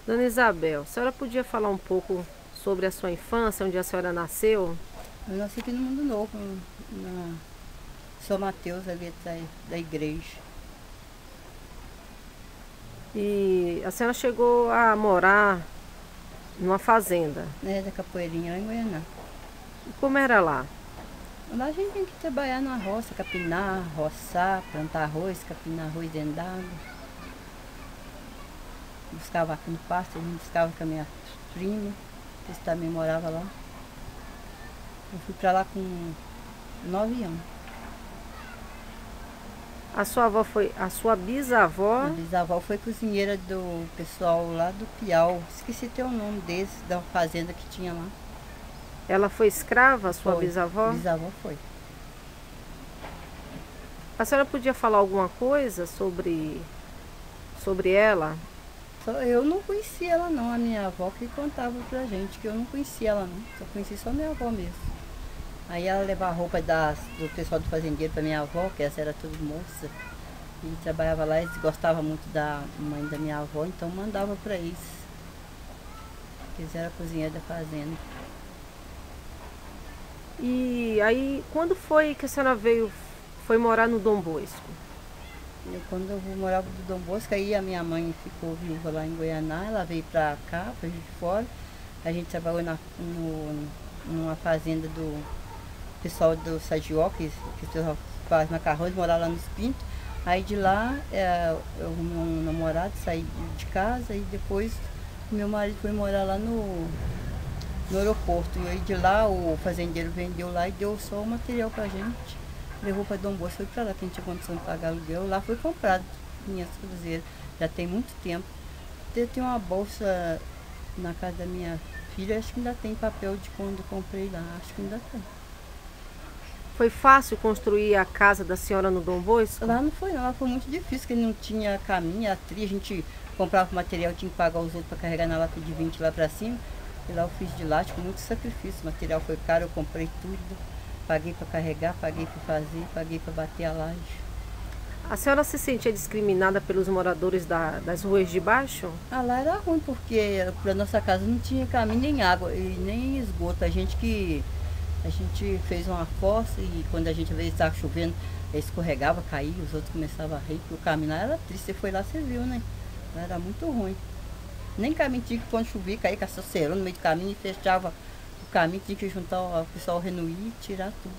Dona Isabel, a senhora podia falar um pouco sobre a sua infância, onde a senhora nasceu? Eu nasci aqui no Mundo Novo, na São Mateus, ali da igreja. E a senhora chegou a morar numa fazenda. Né, da Capoeirinha, lá em Goiânia. E como era lá? Lá a gente tem que trabalhar na roça, capinar, roçar, plantar arroz, capinar arroz dentro d'água. Buscava aqui no pasto, a gente buscava com a minha prima, que também morava lá. Eu fui pra lá com 9 anos. A sua avó foi, a sua bisavó, Minha bisavó foi cozinheira do pessoal lá do Piau. Esqueci até o nome desse, da fazenda que tinha lá. ela foi escrava, a sua Foi. bisavó? Bisavó foi. A senhora podia falar alguma coisa sobre ela? Eu não conhecia ela não, a minha avó que contava pra gente, que eu não conhecia ela não. Só conheci só minha avó mesmo. Aí ela levava a roupa do pessoal do fazendeiro pra minha avó, que essa era tudo moça. E trabalhava lá, eles gostavam muito da mãe da minha avó, então mandava pra eles. Eles eram cozinheiros da fazenda. E aí, quando foi que a senhora foi morar no Dom Bosco? Quando eu morava do Dom Bosco, aí a minha mãe ficou viúva lá em Goiânia, ela veio pra cá, pra Juiz de Fora. A gente trabalhou numa fazenda do pessoal do Sagió, que faz macarrão, morar lá nos Pintos. Aí de lá eu arrumei um namorado, saí de casa e depois meu marido foi morar lá no aeroporto. E aí de lá o fazendeiro vendeu lá e deu só o material pra gente. Levou para Dom Bosco, foi para lá que a gente tinha condição de pagar aluguel. Lá foi comprado 500 cruzeiros, já tem muito tempo. Tem uma bolsa na casa da minha filha, acho que ainda tem papel de quando comprei lá, acho que ainda tem. Foi fácil construir a casa da senhora no Dom Bosco? Lá não foi não, lá foi muito difícil, porque não tinha caminho, a trilha, a gente comprava material, tinha que pagar os outros para carregar na lata de 20 lá para cima. E lá eu fiz de laje com muito sacrifício, o material foi caro, eu comprei tudo. Paguei para carregar, paguei para fazer, paguei para bater a laje. A senhora se sentia discriminada pelos moradores das ruas de baixo? Ah, lá era ruim, porque para nossa casa não tinha caminho nem água e nem esgoto. A gente fez uma fossa e quando a gente às vezes estava chovendo, escorregava, caía, os outros começavam a rir, porque o caminho lá era triste. Você foi lá, você viu, né? Lá era muito ruim. Nem caminho tinha que quando chovia, caía com a no meio do caminho e fechava o caminho, tinha que juntar o pessoal renuir e tirar tudo.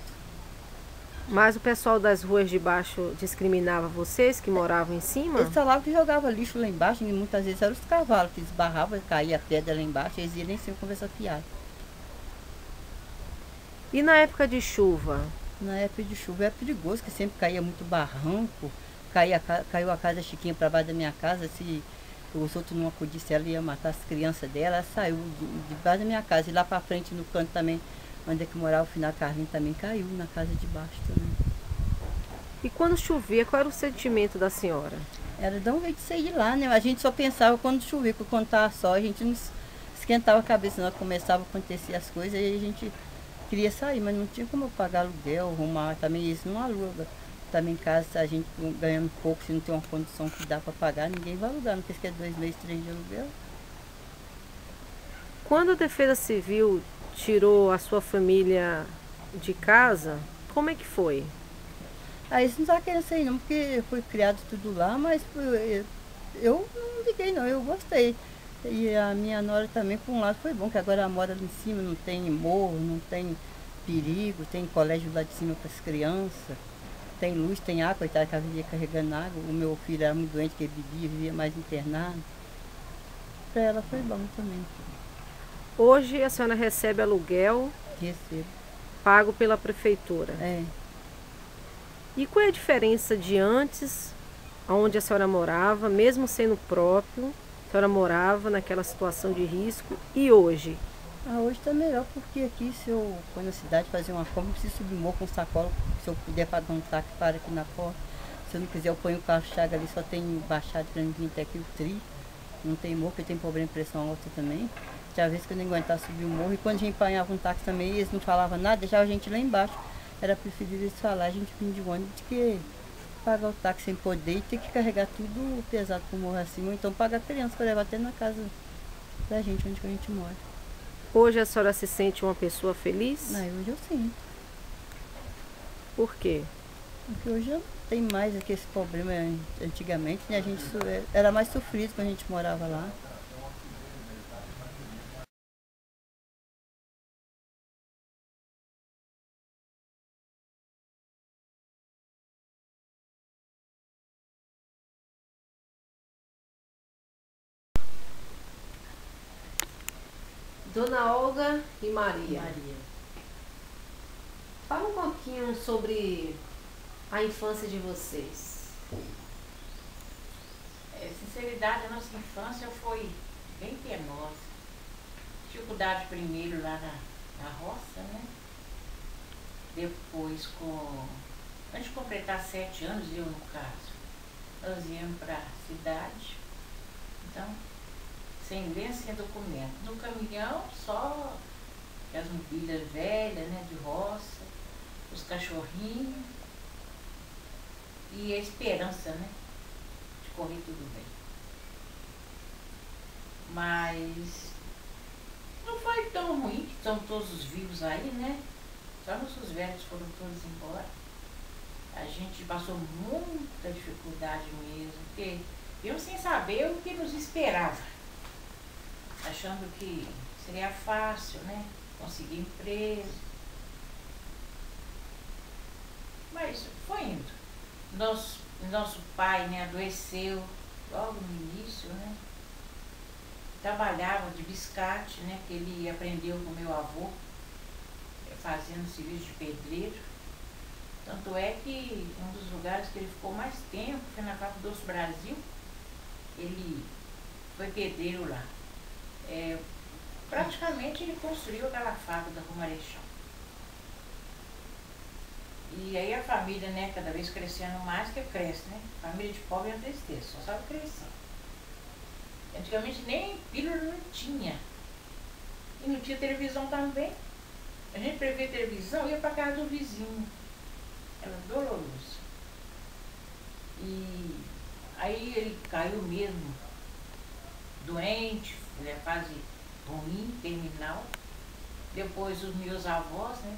Mas o pessoal das ruas de baixo discriminava vocês que moravam em cima? Eles falavam que jogava lixo lá embaixo, e muitas vezes eram os cavalos que esbarravam, caía a pedra lá embaixo, eles iam lá em cima conversar fiado. E na época de chuva? Na época de chuva é perigoso, que sempre caía muito barranco, caiu a casa Chiquinha para baixo da minha casa, se os outros não acudissem, ela ia matar as crianças dela, ela saiu de baixo da minha casa, e lá para frente no canto também, onde é que morava o final Carlinhos, também caiu na casa de baixo também. E quando chovia, qual era o sentimento da senhora? Era dar um jeito de sair de lá, né? A gente só pensava quando chovia, quando estava sol, a gente não esquentava a cabeça, não começava a acontecer as coisas, e a gente queria sair, mas não tinha como eu pagar aluguel, arrumar, também isso não aluga. Também em casa, a gente ganhando pouco, se não tem uma condição que dá para pagar, ninguém vai alugar, não pensa que é 2 meses, 3 de aluguel. Quando a Defesa Civil tirou a sua família de casa, como é que foi? Aí eles não estavam querendo sair não, porque foi criado tudo lá, mas eu não liguei não, eu gostei. E a minha nora também, por um lado, foi bom, que agora ela mora ali em cima, não tem morro, não tem perigo, tem colégio lá de cima para as crianças, tem luz, tem água, coitada que ela vivia carregando água. O meu filho era muito doente, que ele vivia mais internado. Para ela foi bom também. Hoje a senhora recebe aluguel Recebo. pago pela prefeitura. É. E qual é a diferença de antes, onde a senhora morava, mesmo sendo próprio, a senhora morava naquela situação de risco, e hoje? Ah, hoje está melhor, porque aqui se eu for na cidade fazer uma compra, eu preciso subir morro com sacola, se eu puder pagar um táxi para aqui na porta. Se eu não quiser, eu ponho o carro chaga ali, só tem baixado para mim vir até aqui o tri. Não tem morro, porque tem problema de pressão alta também. Tinha vezes que eu não aguentava subir o morro, e quando a gente apanhava um táxi também, eles não falavam nada, deixavam a gente lá embaixo. Era preferível eles falar, a gente vinha de ônibus, do que pagar o táxi sem poder e ter que carregar tudo pesado pro morro acima, ou então pagar a criança para levar até na casa da gente onde que a gente mora. Hoje a senhora se sente uma pessoa feliz? Não, hoje eu sinto. Por quê? Porque hoje não tem mais esse problema antigamente, né? A gente era mais sofrido quando a gente morava lá. Dona Olga e Maria, Maria. fala um pouquinho sobre a infância de vocês. Sinceridade, a nossa infância foi bem penosa. Dificuldade primeiro lá na roça, né? Depois, antes de completar 7 anos, eu no caso, nós íamos para a cidade. Então, sem ler, sem documento. No caminhão, só as mobílias velhas, né, de roça, os cachorrinhos e a esperança, né, de correr tudo bem. Mas não foi tão ruim, que estão todos vivos aí, né? Só nossos velhos foram todos embora. A gente passou muita dificuldade mesmo, porque eu sem saber o que nos esperava, achando que seria fácil, né? Conseguir emprego. Mas foi indo. Nosso pai, né, adoeceu logo no início, né? Trabalhava de biscate, né? Que ele aprendeu com meu avô, fazendo serviço de pedreiro. Tanto é que um dos lugares que ele ficou mais tempo foi na Fábrica Doce Brasil. Ele foi pedreiro lá. Praticamente ele construiu aquela fábrica com o Marechal. E aí a família, né, cada vez crescendo mais, que cresce, né? Família de pobre é uma tristeza, só sabe crescer. Antigamente nem pílula não tinha. E não tinha televisão também. A gente para ver televisão ia para casa do vizinho. Era doloroso. E aí ele caiu mesmo, doente, ele é fase ruim, terminal. Depois os meus avós, né?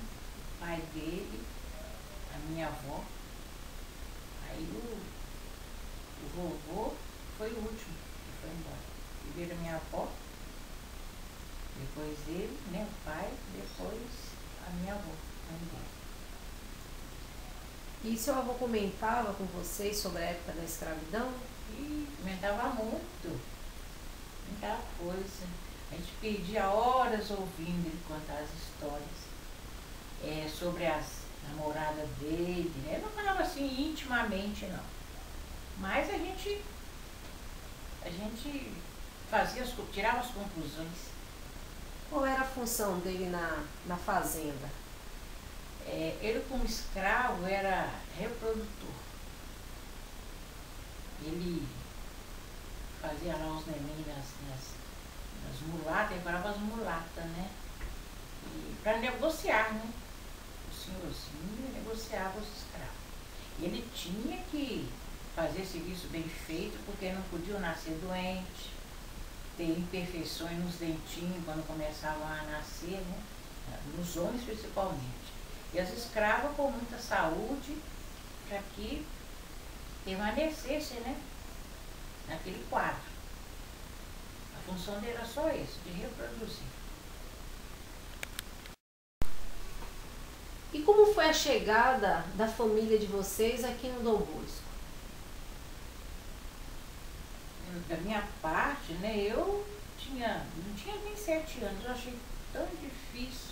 O pai dele, a minha avó. Aí o vovô foi o último que foi embora. Primeiro a minha avó, depois ele, né? O pai, depois a minha avó. E seu avô comentava com vocês sobre a época da escravidão? E comentava muito, muita coisa. A gente perdia horas ouvindo ele contar as histórias sobre as namoradas dele, né? Ele não falava assim intimamente, não. Mas a gente tirava as conclusões. Qual era a função dele na fazenda? Ele como escravo era reprodutor. Ele fazia lá os neném nas mulatas, ele parava as mulatas, né? Para negociar, né? O senhorzinho negociava os escravos. E ele tinha que fazer serviço bem feito, porque não podiam nascer doentes, ter imperfeições nos dentinhos quando começavam a nascer, né? Nos homens principalmente. E as escravas com muita saúde, para que permanecessem, né, naquele quadro. A função dele era só isso, de reproduzir. E como foi a chegada da família de vocês aqui no Dom Bosco? Da minha parte, né, eu não tinha nem 7 anos, eu achei tão difícil.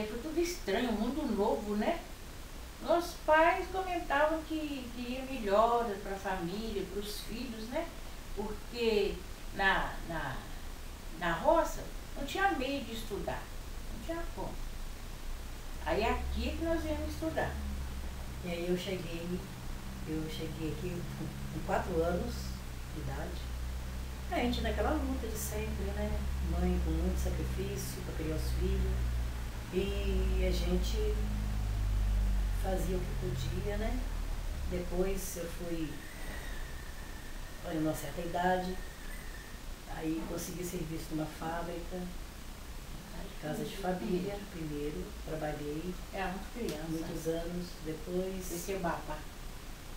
Foi tudo estranho, um mundo novo, né? Nossos pais comentavam que ia melhor para a família, para os filhos, né? Porque na roça não tinha meio de estudar, não tinha como. Aí aqui que nós íamos estudar. E aí eu cheguei aqui com 4 anos de idade. A gente naquela luta de sempre, né? Mãe com muito sacrifício para criar os filhos. E a gente fazia o que podia, né? Depois eu fui, olha, uma certa idade, Aí consegui serviço numa fábrica, casa de família primeiro, trabalhei Era muito criança. muitos anos, depois Esse babá.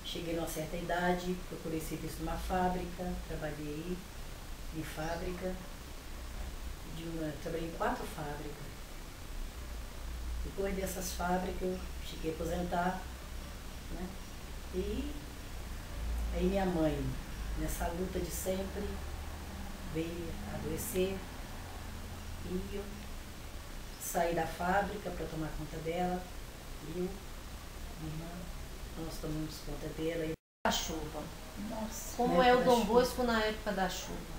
cheguei numa certa idade, procurei serviço numa fábrica, trabalhei em fábrica, trabalhei em 4 fábricas. Depois dessas fábricas eu cheguei a aposentar, né? E aí minha mãe, nessa luta de sempre, veio adoecer e eu saí da fábrica para tomar conta dela. E eu, minha irmã, nós tomamos conta dela. A chuva. Nossa. Como Na é o época da Dom chuva. Bosco na época da chuva?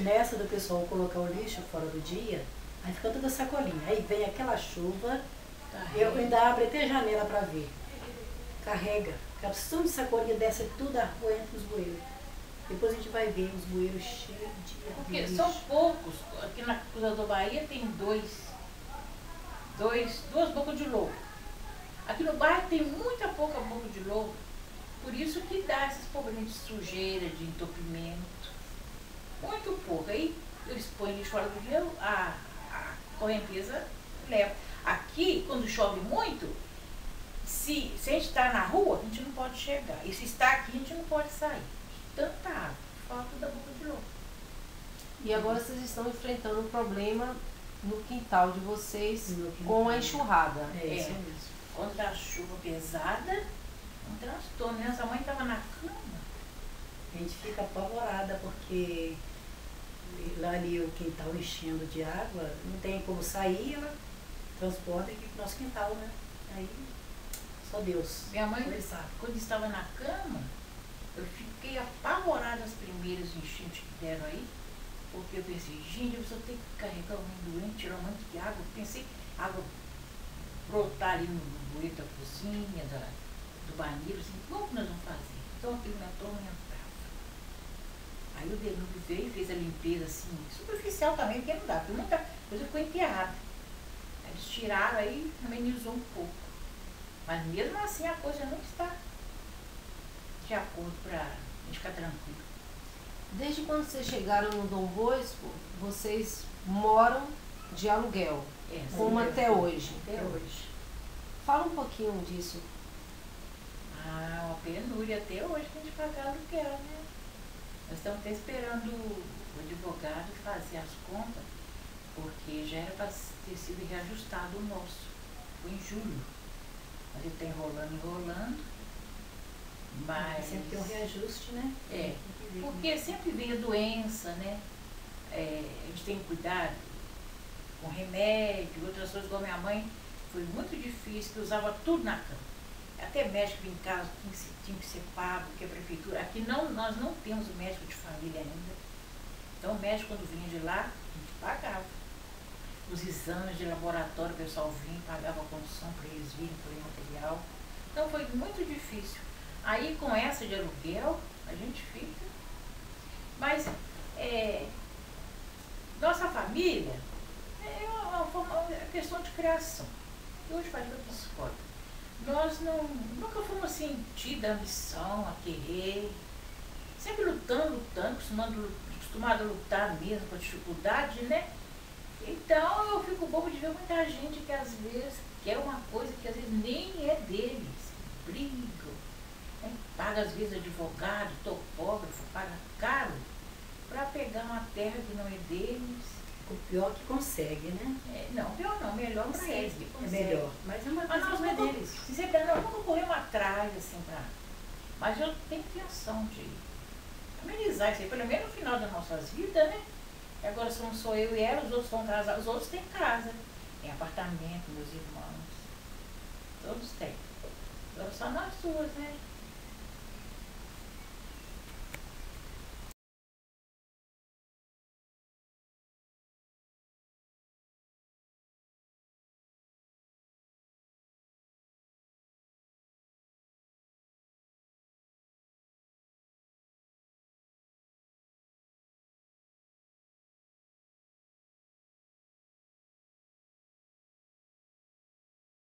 Nessa do pessoal colocar o lixo fora do dia, aí fica toda sacolinha. Aí vem aquela chuva, eu ainda abro até a janela para ver. Carrega, aquela opção de sacolinha desce tudo a rua entre os bueiros. Depois a gente vai ver os bueiros cheios de Porque lixo. são poucos. Aqui na Cruz do Bahia tem duas bocas de lobo. Aqui no bairro tem muita pouca boca de lobo. Por isso que dá esses problemas de sujeira, de entupimento. Muito pouco. Aí eles põem lixo fora do dia, a correnteza leva. Aqui, quando chove muito, se a gente está na rua, a gente não pode chegar. E se está aqui, a gente não pode sair. Tanta água, falta da boca de lobo. E agora vocês estão enfrentando um problema no quintal de vocês No quintal. com a enxurrada. É isso É. mesmo. Quando dá chuva pesada, um transtorno. Minha mãe estava na cama. A gente fica apavorada porque lá ali o quintal enchendo de água, não tem como sair, ela transporta aqui pro nosso quintal, né? Aí só Deus. Minha mãe, Ele sabe. quando estava na cama, eu fiquei apavorada as primeiras enchentes que deram aí, porque eu pensei, gente, eu só tenho que carregar um doente, tirar um monte de água. Eu pensei, água brotar ali no bueiro da cozinha, do banheiro, assim, como que nós vamos fazer? Então aquele mentor não entrava. Aí o Denúbio veio e fez a limpeza assim, superficial também, porque não dá, porque muita coisa ficou enterrada. Aí eles tiraram, aí amenizou um pouco. Mas mesmo assim a coisa não está de acordo para a gente ficar tranquilo. Desde quando vocês chegaram no Dom Bosco, vocês moram de aluguel, É, como sim, até hoje. até hoje. Fala um pouquinho disso. Ah, uma penúria até hoje que a gente paga aluguel, né? Nós estamos até esperando o advogado fazer as contas, porque já era para ter sido reajustado o nosso. Foi em julho. Mas ele está enrolando. Mas. Sempre tem um reajuste, né? É, porque sempre vem a doença, né? A gente tem que cuidar com remédio, outras coisas, igual minha mãe, foi muito difícil, que usava tudo na cama. Até médico em casa tinha que ser pago, que a prefeitura. Aqui nós não temos médico de família ainda. Então o médico quando vinha de lá, a gente pagava. Os exames de laboratório, o pessoal vinha, pagava a condução para eles virem por material. Então foi muito difícil. Aí com essa de aluguel, a gente fica. Mas nossa família é uma questão de criação. Eu hoje falo da psicóloga. Nós nunca fomos assim, tidos a ambição, a querer. Sempre lutando, acostumado a lutar mesmo com a dificuldade, né? Então eu fico bobo de ver muita gente que às vezes quer uma coisa que às vezes nem é deles. Brigam, né? Paga às vezes advogado, topógrafo, paga caro para pegar uma terra que não é deles. O pior que consegue, né? Não, pior não, melhor para eles que É conseguem. melhor. Mas é uma Mas coisa nós que não é nunca, deles. sinceramente, nós nunca corremos atrás, assim, mas eu tenho intenção de amenizar isso aí, pelo menos no final das nossas vidas, né? E agora somos só eu e ela, os outros estão casados, os outros têm casa, tem apartamento, meus irmãos, todos têm. Agora só nós duas, né?